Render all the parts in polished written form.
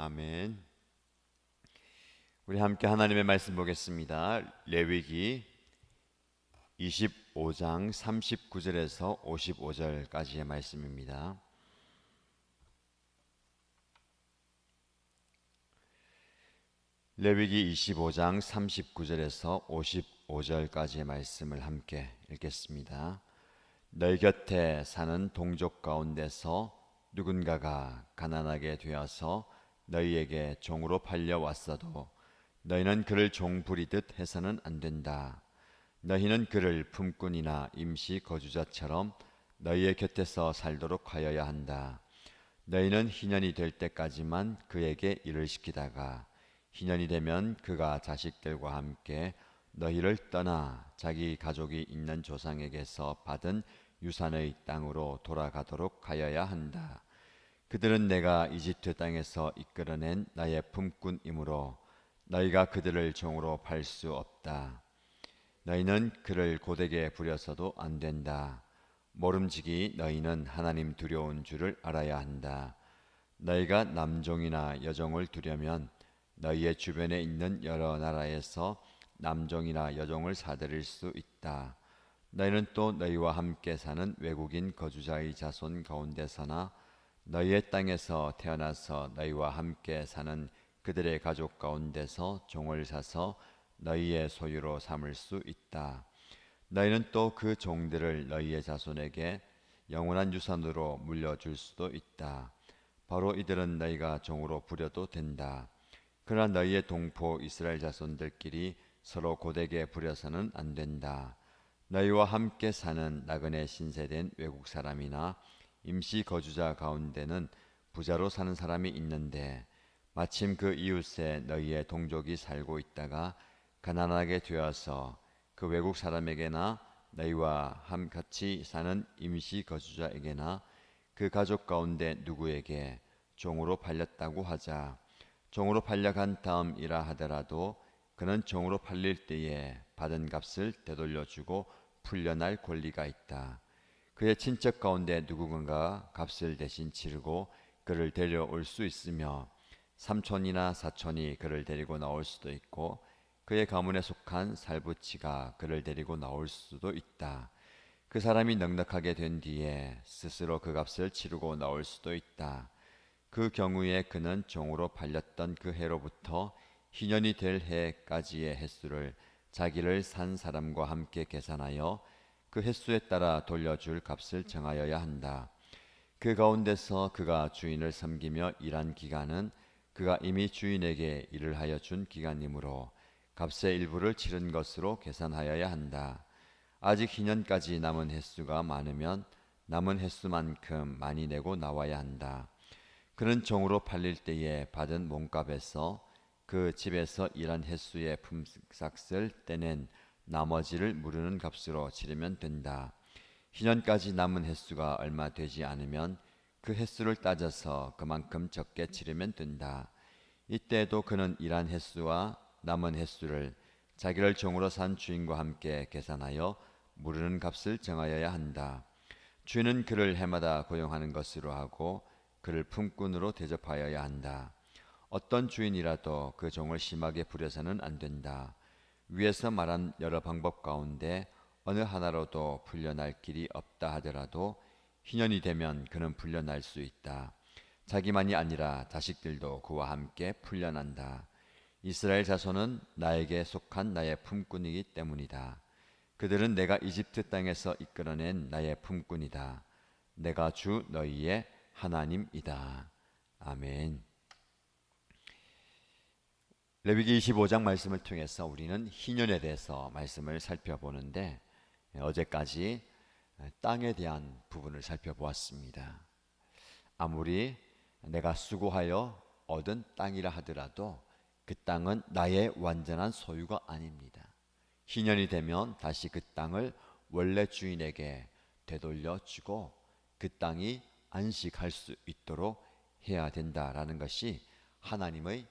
아멘. 우리 함께 하나님의 말씀 보겠습니다. 레위기 25장 39절에서 55절까지의 말씀입니다. 레위기 25장 39절에서 55절까지의 말씀을 함께 읽겠습니다. 너희 곁에 사는 동족 가운데서 누군가가 가난하게 되어서 너희에게 종으로 팔려왔어도 너희는 그를 종 부리듯 해서는 안 된다. 너희는 그를 품꾼이나 임시 거주자처럼 너희의 곁에서 살도록 하여야 한다. 너희는 희년이 될 때까지만 그에게 일을 시키다가 희년이 되면 그가 자식들과 함께 너희를 떠나 자기 가족이 있는 조상에게서 받은 유산의 땅으로 돌아가도록 하여야 한다. 그들은 내가 이집트 땅에서 이끌어낸 나의 품꾼이므로 너희가 그들을 종으로 팔 수 없다. 너희는 그를 고되게 부려서도 안 된다. 모름지기 너희는 하나님 두려운 줄을 알아야 한다. 너희가 남종이나 여종을 두려면 너희의 주변에 있는 여러 나라에서 남종이나 여종을 사들일 수 있다. 너희는 또 너희와 함께 사는 외국인 거주자의 자손 가운데서나 너희의 땅에서 태어나서 너희와 함께 사는 그들의 가족 가운데서 종을 사서 너희의 소유로 삼을 수 있다. 너희는 또 그 종들을 너희의 자손에게 영원한 유산으로 물려줄 수도 있다. 바로 이들은 너희가 종으로 부려도 된다. 그러나 너희의 동포 이스라엘 자손들끼리 서로 고되게 부려서는 안 된다. 너희와 함께 사는 나그네 신세된 외국 사람이나 임시 거주자 가운데는 부자로 사는 사람이 있는데 마침 그 이웃에 너희의 동족이 살고 있다가 가난하게 되어서 그 외국 사람에게나 너희와 같이 사는 임시 거주자에게나 그 가족 가운데 누구에게 종으로 팔렸다고 하자. 종으로 팔려간 다음이라 하더라도 그는 종으로 팔릴 때에 받은 값을 되돌려주고 풀려날 권리가 있다. 그의 친척 가운데 누군가 값을 대신 치르고 그를 데려올 수 있으며 삼촌이나 사촌이 그를 데리고 나올 수도 있고 그의 가문에 속한 살부치가 그를 데리고 나올 수도 있다. 그 사람이 넉넉하게 된 뒤에 스스로 그 값을 치르고 나올 수도 있다. 그 경우에 그는 종으로 팔렸던 그 해로부터 희년이 될 해까지의 횟수를 자기를 산 사람과 함께 계산하여 그 횟수에 따라 돌려줄 값을 정하여야 한다. 그 가운데서 그가 주인을 섬기며 일한 기간은 그가 이미 주인에게 일을 하여 준 기간이므로 값의 일부를 치른 것으로 계산하여야 한다. 아직 희년까지 남은 횟수가 많으면 남은 횟수만큼 많이 내고 나와야 한다. 그는 종으로 팔릴 때에 받은 몸값에서 그 집에서 일한 횟수의 품삯을 떼낸 나머지를 무르는 값으로 치르면 된다. 희년까지 남은 횟수가 얼마 되지 않으면 그 횟수를 따져서 그만큼 적게 치르면 된다. 이때에도 그는 일한 횟수와 남은 횟수를 자기를 종으로 산 주인과 함께 계산하여 무르는 값을 정하여야 한다. 주인은 그를 해마다 고용하는 것으로 하고 그를 품꾼으로 대접하여야 한다. 어떤 주인이라도 그 종을 심하게 부려서는 안 된다. 위에서 말한 여러 방법 가운데 어느 하나로도 풀려날 길이 없다 하더라도 희년이 되면 그는 풀려날 수 있다. 자기만이 아니라 자식들도 그와 함께 풀려난다. 이스라엘 자손은 나에게 속한 나의 품꾼이기 때문이다. 그들은 내가 이집트 땅에서 이끌어낸 나의 품꾼이다. 내가 주 너희의 하나님이다. 아멘. 레위기 25장 말씀을 통해서 우리는 희년에 대해서 말씀을 살펴보는데 어제까지 땅에 대한 부분을 살펴보았습니다. 아무리 내가 수고하여 얻은 땅이라 하더라도 그 땅은 나의 완전한 소유가 아닙니다. 희년이 되면 다시 그 땅을 원래 주인에게 되돌려주고 그 땅이 안식할 수 있도록 해야 된다라는 것이 하나님의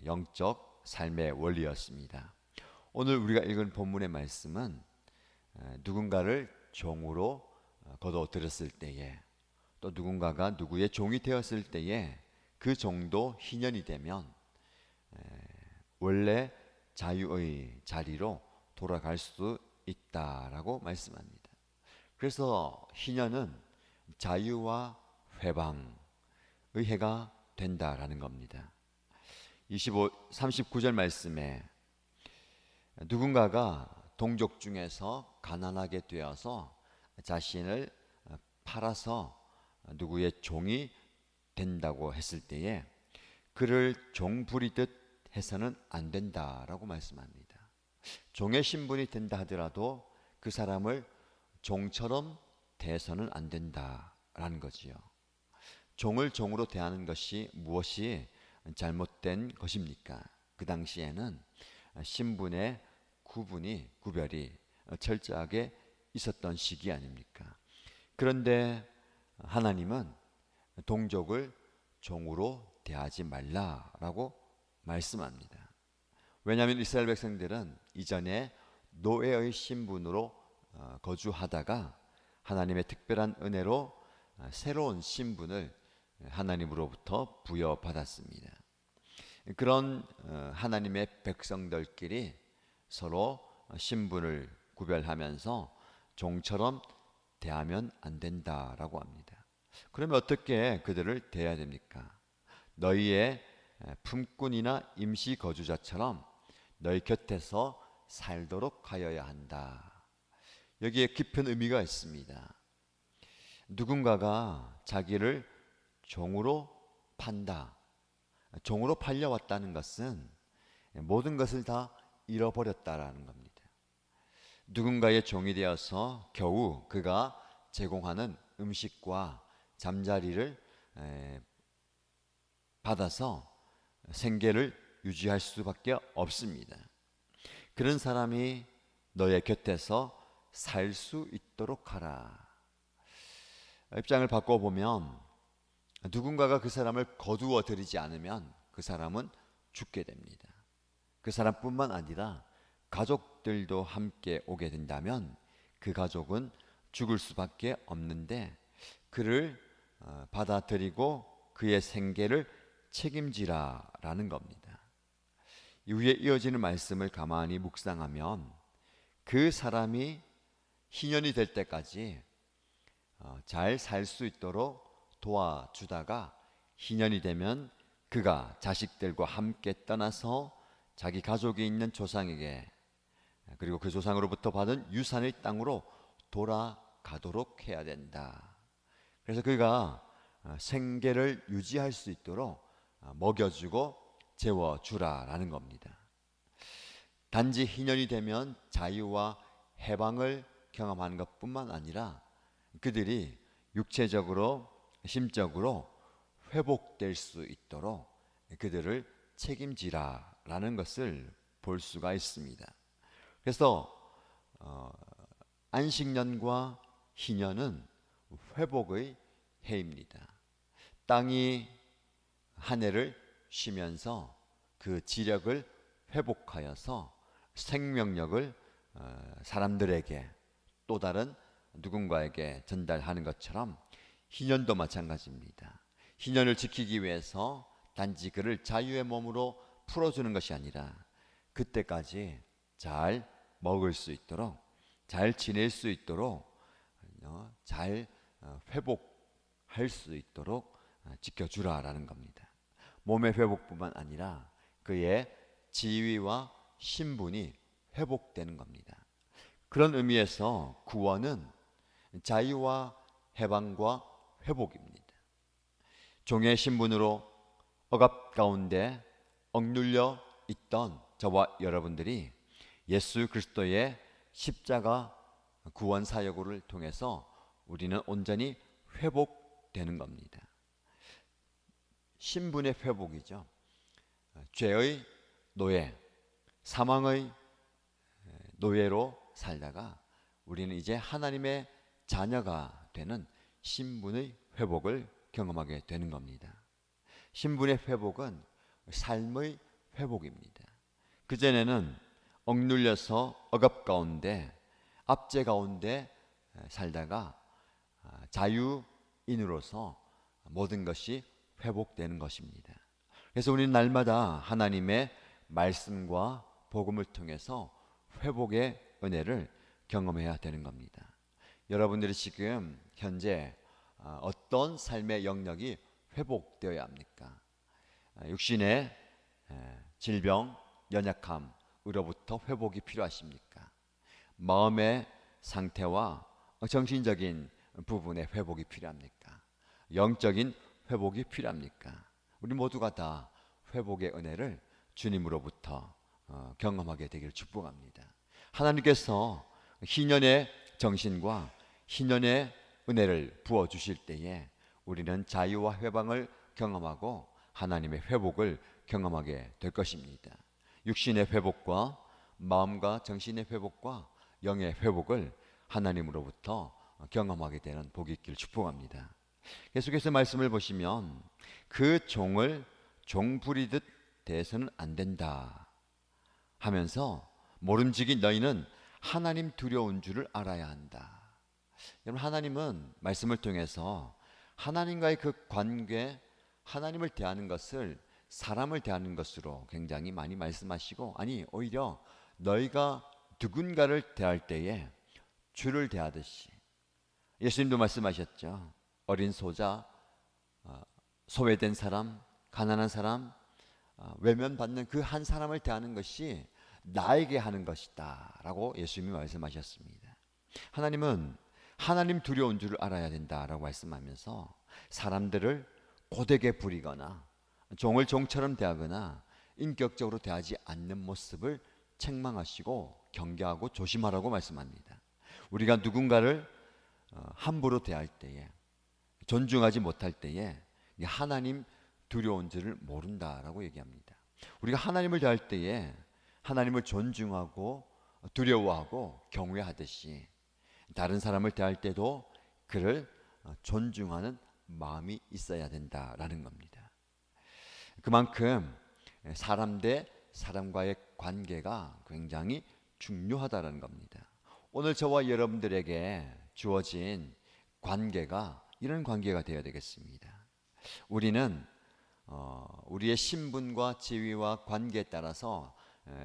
영적 삶의 원리였습니다. 오늘 우리가 읽은 본문의 말씀은 누군가를 종으로 거둬들였을 때에 또 누군가가 누구의 종이 되었을 때에 그 정도 희년이 되면 원래 자유의 자리로 돌아갈 수 있다라고 말씀합니다. 그래서 희년은 자유와 회방의 해가 된다라는 겁니다. 39절 말씀에 누군가가 동족 중에서 가난하게 되어서 자신을 팔아서 누구의 종이 된다고 했을 때에 그를 종 부리듯 해서는 안 된다라고 말씀합니다. 종의 신분이 된다 하더라도 그 사람을 종처럼 대해서는 안 된다라는 거지요. 종을 종으로 대하는 것이 무엇이 잘못된 것입니까? 그 당시에는 신분의 구별이 철저하게 있었던 시기 아닙니까? 그런데 하나님은 동족을 종으로 대하지 말라라고 말씀합니다. 왜냐하면 이스라엘 백성들은 이전에 노예의 신분으로 거주하다가 하나님의 특별한 은혜로 새로운 신분을 하나님으로부터 부여받았습니다. 그런 하나님의 백성들끼리 서로 신분을 구별하면서 종처럼 대하면 안 된다라고 합니다. 그러면 어떻게 그들을 대해야 됩니까? 너희의 품꾼이나 임시 거주자처럼 너희 곁에서 살도록 하여야 한다. 여기에 깊은 의미가 있습니다. 누군가가 자기를 종으로 판다. 종으로 팔려왔다는 것은 모든 것을 다 잃어버렸다라는 겁니다. 누군가의 종이 되어서 겨우 그가 제공하는 음식과 잠자리를 받아서 생계를 유지할 수밖에 없습니다. 그런 사람이 너의 곁에서 살 수 있도록 하라. 입장을 바꿔보면 누군가가 그 사람을 거두어 들이지 않으면 그 사람은 죽게 됩니다. 그 사람뿐만 아니라 가족들도 함께 오게 된다면 그 가족은 죽을 수밖에 없는데 그를 받아들이고 그의 생계를 책임지라라는 겁니다. 이후에 이어지는 말씀을 가만히 묵상하면 그 사람이 희년이 될 때까지 잘 살 수 있도록 도와주다가 희년이 되면 그가 자식들과 함께 떠나서 자기 가족이 있는 조상에게 그리고 그 조상으로부터 받은 유산의 땅으로 돌아가도록 해야 된다. 그래서 그가 생계를 유지할 수 있도록 먹여주고 재워주라라는 겁니다. 단지 희년이 되면 자유와 해방을 경험하는 것뿐만 아니라 그들이 육체적으로 심적으로 회복될 수 있도록 그들을 책임지라라는 것을 볼 수가 있습니다. 그래서 안식년과 희년은 회복의 해입니다. 땅이 한 해를 쉬면서 그 지력을 회복하여서 생명력을 사람들에게 또 다른 누군가에게 전달하는 것처럼 희년도 마찬가지입니다. 희년을 지키기 위해서 단지 그를 자유의 몸으로 풀어주는 것이 아니라 그때까지 잘 먹을 수 있도록 잘 지낼 수 있도록 잘 회복할 수 있도록 지켜주라라는 겁니다. 몸의 회복뿐만 아니라 그의 지위와 신분이 회복되는 겁니다. 그런 의미에서 구원은 자유와 해방과 회복입니다. 종의 신분으로 억압 가운데 억눌려 있던 저와 여러분들이 예수 그리스도의 십자가 구원 사역을 통해서 우리는 온전히 회복되는 겁니다. 신분의 회복이죠. 죄의 노예, 사망의 노예로 살다가 우리는 이제 하나님의 자녀가 되는 신분의 회복을 경험하게 되는 겁니다. 신분의 회복은 삶의 회복입니다. 그전에는 억눌려서 억압 가운데 압제 가운데 살다가 자유인으로서 모든 것이 회복되는 것입니다. 그래서 우리는 날마다 하나님의 말씀과 복음을 통해서 회복의 은혜를 경험해야 되는 겁니다. 여러분들이 지금 현재 어떤 삶의 영역이 회복되어야 합니까? 육신의 질병, 연약함으로부터 회복이 필요하십니까? 마음의 상태와 정신적인 부분의 회복이 필요합니까? 영적인 회복이 필요합니까? 우리 모두가 다 회복의 은혜를 주님으로부터 경험하게 되기를 축복합니다. 하나님께서 희년의 정신과 희년의 은혜를 부어주실 때에 우리는 자유와 회방을 경험하고 하나님의 회복을 경험하게 될 것입니다. 육신의 회복과 마음과 정신의 회복과 영의 회복을 하나님으로부터 경험하게 되는 복이 있기를 축복합니다. 계속해서 말씀을 보시면 그 종을 종 부리듯 대해서는 안 된다 하면서 모름지기 너희는 하나님 두려운 줄을 알아야 한다. 여러분, 하나님은 말씀을 통해서 하나님과의 그 관계, 하나님을 대하는 것을 사람을 대하는 것으로 굉장히 많이 말씀하시고, 아니 오히려 너희가 누군가를 대할 때에 주를 대하듯이, 예수님도 말씀하셨죠. 어린 소자, 소외된 사람, 가난한 사람, 외면받는 그 한 사람을 대하는 것이 나에게 하는 것이다 라고 예수님이 말씀하셨습니다. 하나님은 하나님 두려운 줄을 알아야 된다라고 말씀하면서 사람들을 고되게 부리거나 종을 종처럼 대하거나 인격적으로 대하지 않는 모습을 책망하시고 경계하고 조심하라고 말씀합니다. 우리가 누군가를 함부로 대할 때에, 존중하지 못할 때에 하나님 두려운 줄을 모른다라고 얘기합니다. 우리가 하나님을 대할 때에 하나님을 존중하고 두려워하고 경외하듯이 다른 사람을 대할 때도 그를 존중하는 마음이 있어야 된다라는 겁니다. 그만큼 사람 대 사람과의 관계가 굉장히 중요하다는 겁니다. 오늘 저와 여러분들에게 주어진 관계가 이런 관계가 되어야 되겠습니다. 우리는 우리의 신분과 지위와 관계에 따라서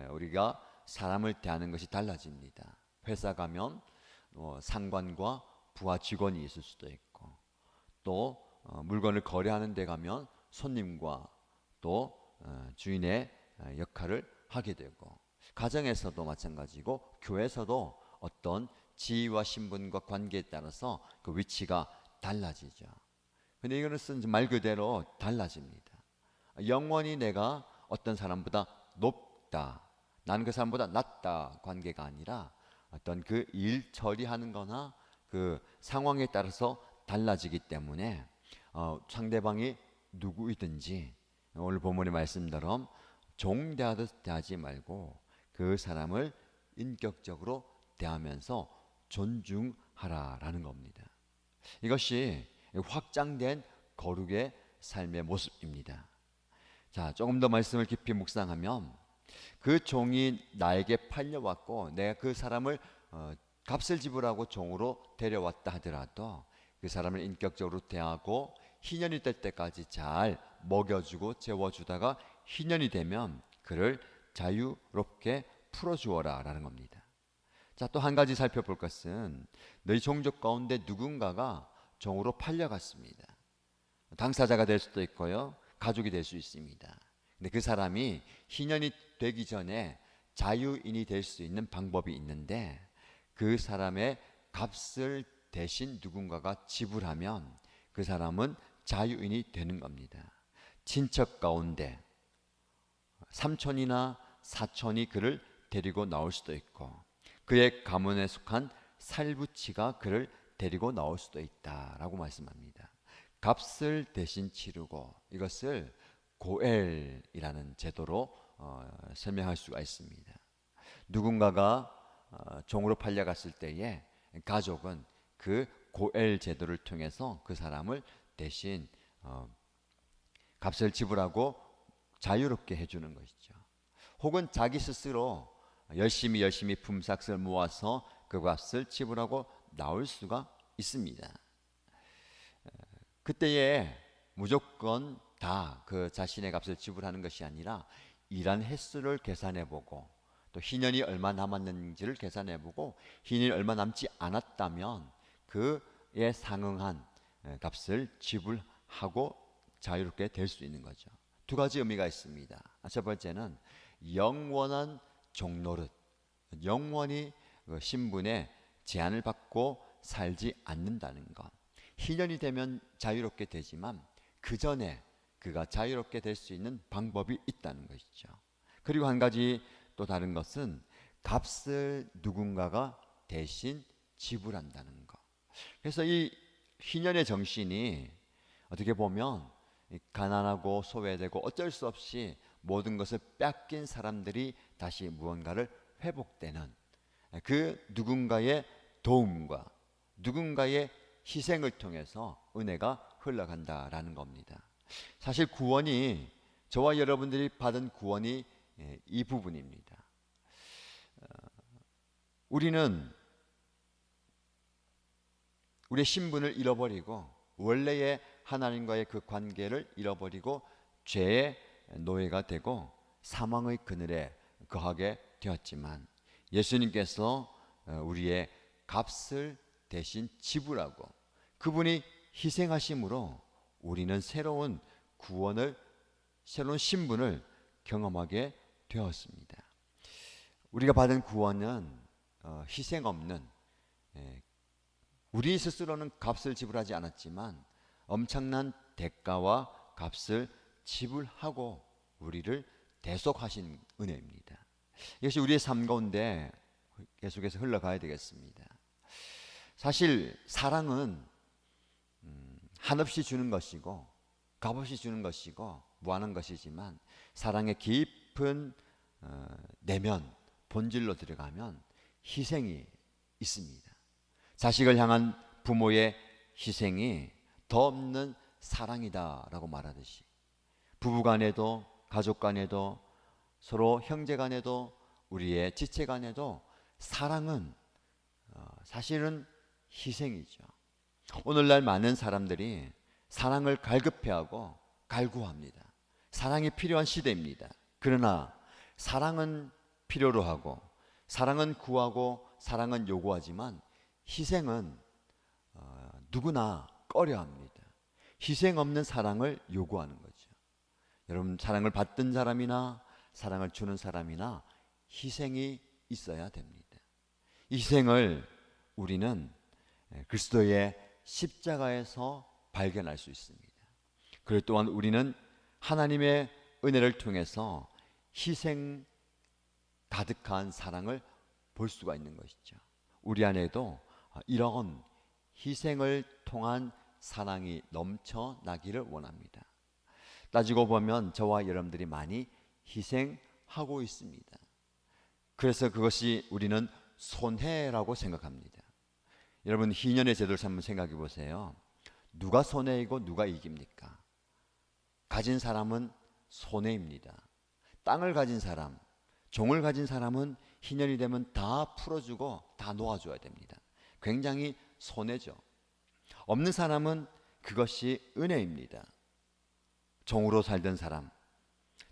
우리가 사람을 대하는 것이 달라집니다. 회사 가면 상관과 부하 직원이 있을 수도 있고, 또 물건을 거래하는 데 가면 손님과 또 주인의 역할을 하게 되고, 가정에서도 마찬가지고 교회에서도 어떤 지위와 신분과 관계에 따라서 그 위치가 달라지죠. 근데 이거는 말 그대로 달라집니다. 영원히 내가 어떤 사람보다 높다, 나는 그 사람보다 낫다 관계가 아니라 어떤 그 일 처리하는 거나 그 상황에 따라서 달라지기 때문에 상대방이 누구이든지 오늘 본문의 말씀처럼 종 대하듯 대하지 말고 그 사람을 인격적으로 대하면서 존중하라라는 겁니다. 이것이 확장된 거룩의 삶의 모습입니다. 자, 조금 더 말씀을 깊이 묵상하면 그 종이 나에게 팔려왔고 내가 그 사람을 값을 지불하고 종으로 데려왔다 하더라도 그 사람을 인격적으로 대하고 희년이 될 때까지 잘 먹여주고 재워주다가 희년이 되면 그를 자유롭게 풀어주어라 라는 겁니다. 자, 또 한 가지 살펴볼 것은 너희 종족 가운데 누군가가 종으로 팔려갔습니다. 당사자가 될 수도 있고요, 가족이 될 수 있습니다. 근데 그 사람이 희년이 되기 전에 자유인이 될 수 있는 방법이 있는데, 그 사람의 값을 대신 누군가가 지불하면 그 사람은 자유인이 되는 겁니다. 친척 가운데 삼촌이나 사촌이 그를 데리고 나올 수도 있고, 그의 가문에 속한 살부치가 그를 데리고 나올 수도 있다라고 말씀합니다. 값을 대신 치르고, 이것을 고엘이라는 제도로 설명할 수가 있습니다. 누군가가 종으로 팔려갔을 때에 가족은 그 고엘 제도를 통해서 그 사람을 대신 값을 지불하고 자유롭게 해주는 것이죠. 혹은 자기 스스로 열심히 품삯을 모아서 그 값을 지불하고 나올 수가 있습니다. 그때에 무조건 다 그 자신의 값을 지불하는 것이 아니라 일한 횟수를 계산해 보고 또 희년이 얼마 남았는지를 계산해 보고 희년이 얼마 남지 않았다면 그에 상응한 값을 지불하고 자유롭게 될 수 있는 거죠. 두 가지 의미가 있습니다. 첫 번째는 영원한 종노릇, 영원히 신분에 제한을 받고 살지 않는다는 것. 희년이 되면 자유롭게 되지만 그 전에 그가 자유롭게 될 수 있는 방법이 있다는 것이죠. 그리고 한 가지 또 다른 것은 값을 누군가가 대신 지불한다는 것. 그래서 이 희년의 정신이 어떻게 보면 가난하고 소외되고 어쩔 수 없이 모든 것을 뺏긴 사람들이 다시 무언가를 회복되는 그 누군가의 도움과 누군가의 희생을 통해서 은혜가 흘러간다라는 겁니다. 사실 구원이 저와 여러분들이 받은 구원이 이 부분입니다. 우리는 우리의 신분을 잃어버리고 원래의 하나님과의 그 관계를 잃어버리고 죄의 노예가 되고 사망의 그늘에 거하게 되었지만 예수님께서 우리의 값을 대신 지불하고 그분이 희생하심으로 우리는 새로운 구원을, 새로운 신분을 경험하게 되었습니다. 우리가 받은 구원은 희생 없는, 우리 스스로는 값을 지불하지 않았지만 엄청난 대가와 값을 지불하고 우리를 대속하신 은혜입니다. 이것이 우리의 삶 가운데 계속해서 흘러가야 되겠습니다. 사실 사랑은 한없이 주는 것이고 값없이 주는 것이고 무한한 것이지만 사랑의 깊은 내면 본질로 들어가면 희생이 있습니다. 자식을 향한 부모의 희생이 더 없는 사랑이다라고 말하듯이 부부 간에도 가족 간에도 서로 형제 간에도 우리의 지체 간에도 사랑은 사실은 희생이죠. 오늘날 많은 사람들이 사랑을 갈급해하고 갈구합니다. 사랑이 필요한 시대입니다. 그러나 사랑은 필요로 하고 사랑은 구하고 사랑은 요구하지만 희생은 누구나 꺼려합니다. 희생 없는 사랑을 요구하는 거죠. 여러분, 사랑을 받던 사람이나 사랑을 주는 사람이나 희생이 있어야 됩니다. 이 희생을 우리는 그리스도의 십자가에서 발견할 수 있습니다. 그리고 또한 우리는 하나님의 은혜를 통해서 희생 가득한 사랑을 볼 수가 있는 것이죠. 우리 안에도 이런 희생을 통한 사랑이 넘쳐나기를 원합니다. 따지고 보면 저와 여러분들이 많이 희생하고 있습니다. 그래서 그것이 우리는 손해라고 생각합니다. 여러분, 희년의 제도를 한번 생각해 보세요. 누가 손해이고 누가 이깁니까? 가진 사람은 손해입니다. 땅을 가진 사람, 종을 가진 사람은 희년이 되면 다 풀어주고 다 놓아줘야 됩니다. 굉장히 손해죠. 없는 사람은 그것이 은혜입니다. 종으로 살던 사람,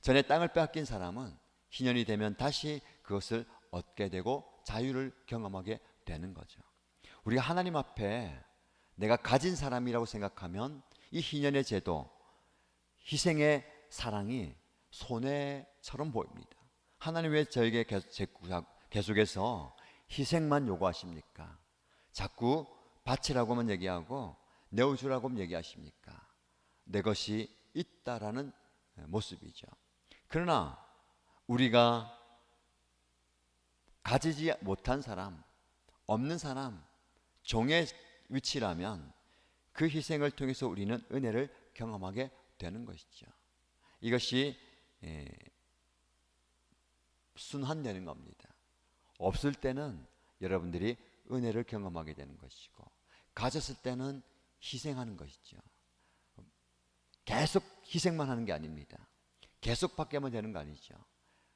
전에 땅을 빼앗긴 사람은 희년이 되면 다시 그것을 얻게 되고 자유를 경험하게 되는 거죠. 우리가 하나님 앞에 내가 가진 사람이라고 생각하면 이 희년의 제도, 희생의 사랑이 손해처럼 보입니다. 하나님 왜 저에게 계속해서 희생만 요구하십니까? 자꾸 바치라고만 얘기하고 내어주라고만 얘기하십니까? 내 것이 있다라는 모습이죠. 그러나 우리가 가지지 못한 사람, 없는 사람, 종의 위치라면 그 희생을 통해서 우리는 은혜를 경험하게 되는 것이죠. 이것이 순환되는 겁니다. 없을 때는 여러분들이 은혜를 경험하게 되는 것이고 가졌을 때는 희생하는 것이죠. 계속 희생만 하는 게 아닙니다. 계속 받게만 되는 거 아니죠.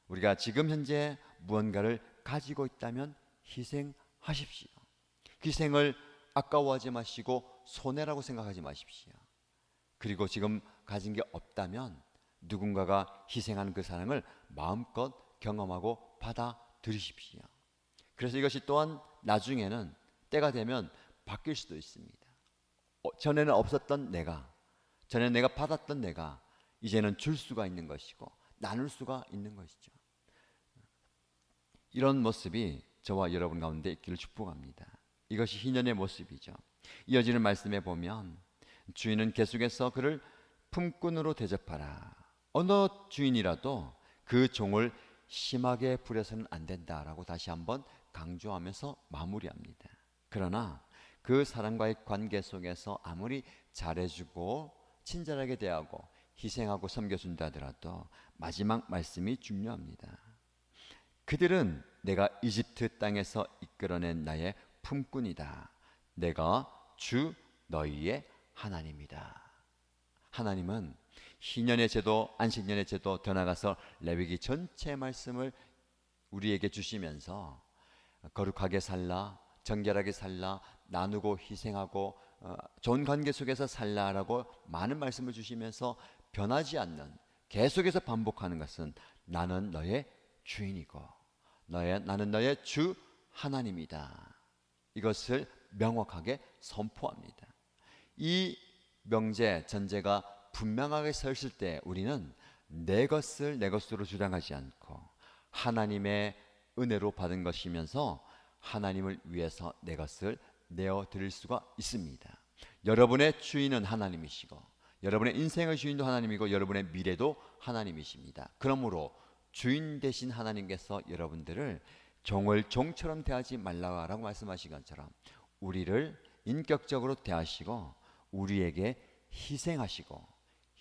우리가 지금 현재 무언가를 가지고 있다면 희생하십시오. 희생을 아까워하지 마시고 손해라고 생각하지 마십시오. 그리고 지금 가진 게 없다면 누군가가 희생하는 그 사랑을 마음껏 경험하고 받아들이십시오. 그래서 이것이 또한 나중에는 때가 되면 바뀔 수도 있습니다. 전에는 없었던 내가, 전에 내가 받았던 내가 이제는 줄 수가 있는 것이고 나눌 수가 있는 것이죠. 이런 모습이 저와 여러분 가운데 있기를 축복합니다. 이것이 희년의 모습이죠. 이어지는 말씀에 보면 주인은 계속해서 그를 품꾼으로 대접하라. 어느 주인이라도 그 종을 심하게 부려서는 안 된다라고 다시 한번 강조하면서 마무리합니다. 그러나 그 사람과의 관계 속에서 아무리 잘해주고 친절하게 대하고 희생하고 섬겨준다 하더라도 마지막 말씀이 중요합니다. 그들은 내가 이집트 땅에서 이끌어낸 나의 품꾼이다. 내가 주 너희의 하나님이다. 하나님은 희년의 제도, 안식년의 제도, 더 나아가서 레위기 전체 말씀을 우리에게 주시면서 거룩하게 살라, 정결하게 살라, 나누고 희생하고 좋은 관계 속에서 살라라고 많은 말씀을 주시면서 변하지 않는, 계속해서 반복하는 것은 나는 너의 주인이고 나는 너의 주 하나님이다. 이것을 명확하게 선포합니다. 이 명제, 전제가 분명하게 서 있을 때 우리는 내 것을 내 것으로 주장하지 않고 하나님의 은혜로 받은 것이면서 하나님을 위해서 내 것을 내어드릴 수가 있습니다. 여러분의 주인은 하나님이시고 여러분의 인생의 주인도 하나님이고 여러분의 미래도 하나님이십니다. 그러므로 주인 되신 하나님께서 여러분들을 종을 종처럼 대하지 말라고 말씀하신 것처럼 우리를 인격적으로 대하시고 우리에게 희생하시고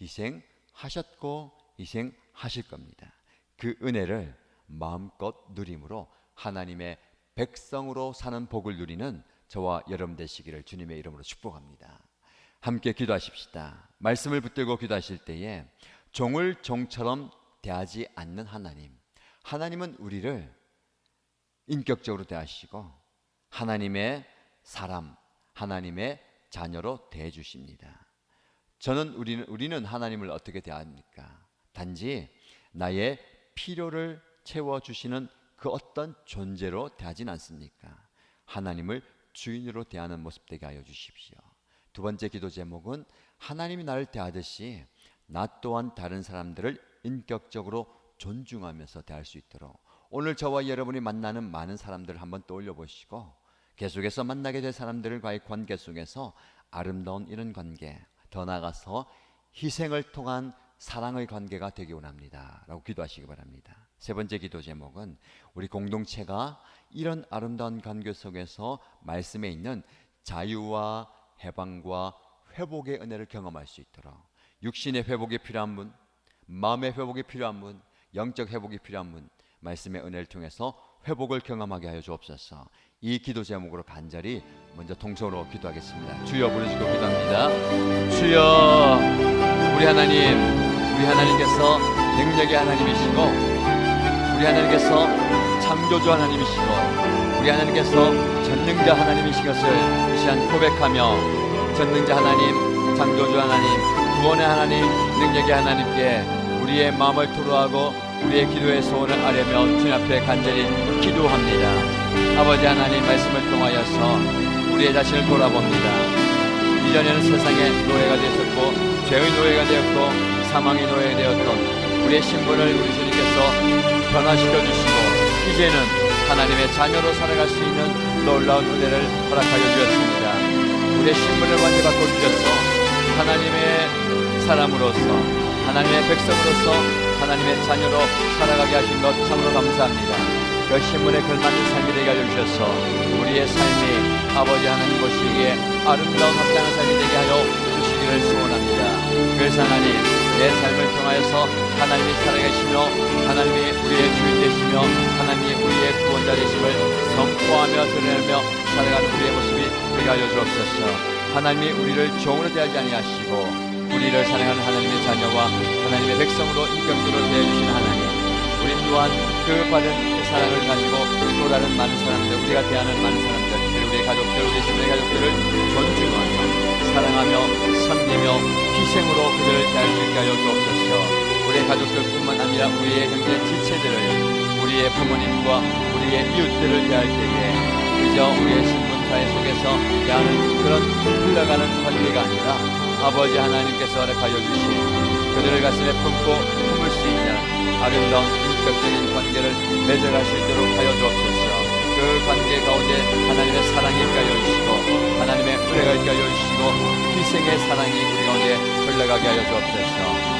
희생하셨고 희생하실 겁니다. 그 은혜를 마음껏 누림으로 하나님의 백성으로 사는 복을 누리는 저와 여러분 되시기를 주님의 이름으로 축복합니다. 함께 기도하십시다. 말씀을 붙들고 기도하실 때에 종을 종처럼 대하지 않는 하나님은 우리를 인격적으로 대하시고 하나님의 사람, 하나님의 자녀로 대해 주십니다. 우리는 하나님을 어떻게 대합니까? 단지 나의 필요를 채워주시는 그 어떤 존재로 대하진 않습니까? 하나님을 주인으로 대하는 모습 되게 하여 주십시오. 두 번째 기도 제목은 하나님이 나를 대하듯이 나 또한 다른 사람들을 인격적으로 존중하면서 대할 수 있도록 오늘 저와 여러분이 만나는 많은 사람들을 한번 떠올려 보시고 계속해서 만나게 될 사람들과의 관계 속에서 아름다운 이런 관계, 더 나아가서 희생을 통한 사랑의 관계가 되기 원합니다 라고 기도하시기 바랍니다. 세 번째 기도 제목은 우리 공동체가 이런 아름다운 관계 속에서 말씀에 있는 자유와 해방과 회복의 은혜를 경험할 수 있도록 육신의 회복이 필요한 분, 마음의 회복이 필요한 분, 영적 회복이 필요한 분, 말씀의 은혜를 통해서 회복을 경험하게 하여 주옵소서. 이 기도 제목으로 간절히 먼저 통성으로 기도하겠습니다. 주여 부르시고 기도합니다. 주여, 우리 하나님께서 능력의 하나님이시고 우리 하나님께서 창조주 하나님이시고 우리 하나님께서 전능자 하나님이신 것을 이 시간 고백하며 전능자 하나님, 창조주 하나님, 구원의 하나님, 능력의 하나님께 우리의 마음을 토로하고 우리의 기도의 소원을 아뢰며 주님 앞에 간절히 기도합니다. 아버지 하나님, 말씀을 통하여서 우리의 자신을 돌아봅니다. 이전에는 세상의 노예가 되었고 죄의 노예가 되었고 사망의 노예가 되었던 우리의 신분을 우리 주님께서 변화시켜 주시고 이제는 하나님의 자녀로 살아갈 수 있는 놀라운 은혜를 허락하여 주셨습니다. 우리의 신분을 완전히 바꿔주셔서 하나님의 사람으로서 하나님의 백성으로서 하나님의 자녀로 살아가게 하신 것 참으로 감사합니다. 그 신분에 걸맞는 삶이 되게 하여 주셔서 우리의 삶이 아버지 하나님 보시기에 아름다운 합당한 삶이 되게 하여 주시기를 소원합니다. 그래서 하나님, 내 삶을 통하여서 하나님이 살아계시며 하나님이 우리의 주인 되시며 하나님이 우리의 구원자 되심을 선포하며 드러내며 살아가는 우리의 모습이 되게 하여 주옵소서. 하나님이 우리를 종으로 대하지 아니하시고 우리를 사랑하는 하나님의 자녀와 하나님의 백성으로 인격적으로 대해주시는 하나님, 우리 또한 그 받은 그 사랑을 가지고 또 다른 많은 사람들, 우리가 대하는 많은 사람들, 우리의 가족들, 우리 주변의 가족들을 존중하며 사랑하며 섬기며 희생으로 그들을 대할 수 있게 하여 주옵소서. 우리의 가족들뿐만 아니라 우리의 형제 지체들을, 우리의 부모님과 우리의 이웃들을 대할 때에 그저 우리의 신분사회 속에서 대하는 그런 흘러가는 관계가 아니라 아버지 하나님께서 허락하여 주신 그들을 가슴에 품고 품을 수 있는 아름다운 인격적인 관계를 맺어갈 수 있도록 하여 주옵소서. 그 관계 가운데 하나님의 사랑이 있게 하여 주시고 하나님의 은혜가 있게 하여 주시고 희생의 사랑이 우리 가운데 흘러가게 하여 주옵소서.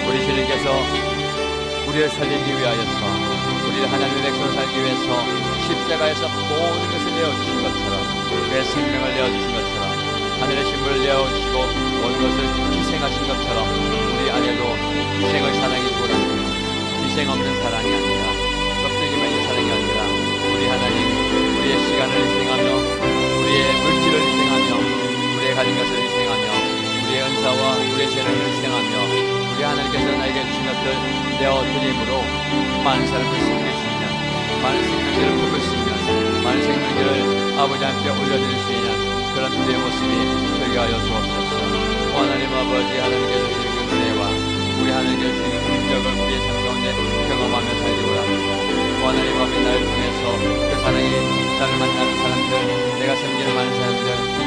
우리 주님께서 우리를 살리기 위하여서, 우리를 하나님의 백성 살기 위해서 십자가에서 모든 것을 내어주신 것처럼, 내 생명을 내어주신 것처럼, 하늘의 신분을 내어주시고 모든 것을 희생하신 것처럼 우리 안에도 희생의 사랑이 보라는, 희생 없는 사랑이 아니라, 껍데기만 있는 사랑이 아니라 우리 하나님, 우리의 시간을 희생하며 우리의 물질을 희생하며 우리의 가진 것을 희생하며 우리의 은사와 우리의 재능을 희생하며 우리 하나님께서 나에게 주신 것을 내어드림으로 많은 사람을 섬길 수 있는, 많은 생명들을 품을 수 있는, 많은 생명들을 아버지 함께 올려드릴 수 있는 그런 우리의 모습이 되게 하여 주옵소서. 하나님 아버지, 하나님께서 주신 그 은혜와 우리 하나님께서 주신 그 능력을 우리의 삶 가운데 경험하며 살기를 합니다. 하나님 아버지, 나를 통해서 그 사랑이 나를 만나는 사람들, 내가 섬기는 많은 사람들,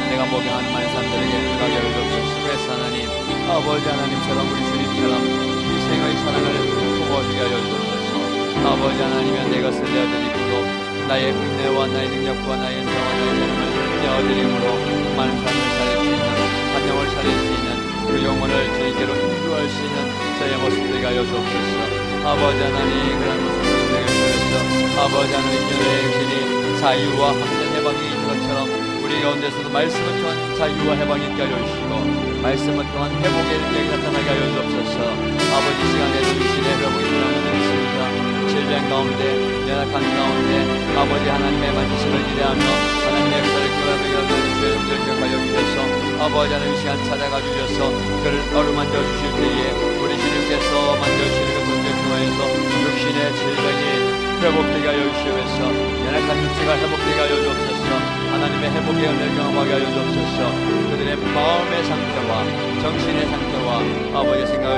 내가 목양하는 많은 사람들에게 응하게 하여 주옵소서. 그래서 하나님 아버지, 하나님처럼 우리 주님처럼 희생의 사랑을 품어주게 하여 주옵소서. 아버지 하나님은 내 것을 내어드리므로, 나의 은혜와 나의 능력과 나의 은사와 나의 재능을 내어드림으로 많은 사람을 살릴 수 있는, 한 영을 살릴 수 있는, 그 영혼을 저희께로 인도할 수 있는 저의 모습들이 하여 주옵소서. 아버지 하나님, 그런 모습을 내게 주셔서 아버지 하나님, 여러분의 신이 자유와 함께 해방이 있는 것처럼 우리 가운데서도 말씀을 통한 자유와 해방이 있게 하여 주시고 말씀을 통한 회복의 능력이 나타나게 하여 주옵소서. 아버지, 시간에도 육신의 회복이 필요함을 믿습니다. 질병 가운데, 연약한 가운데 아버지 하나님의 만지심을 기대하며 하나님의 역사를 끌어내게 하는 주의 종들을 기억하여 주셔서 아버지 하나님 시간 찾아가 주셔서 그를 어루만져 주실 때에 우리 주님께서 만져주시는 것을 통하여서 육신의 질병이 회복되게 하여 주시옵소서. 연약한 육체가 회복되게 하여 주옵소서. 하나님의 회복의 은혜를 경험하게 하여 주옵소서. 그들의 마음의 상태와 정신의 상태와 아버지의 생각을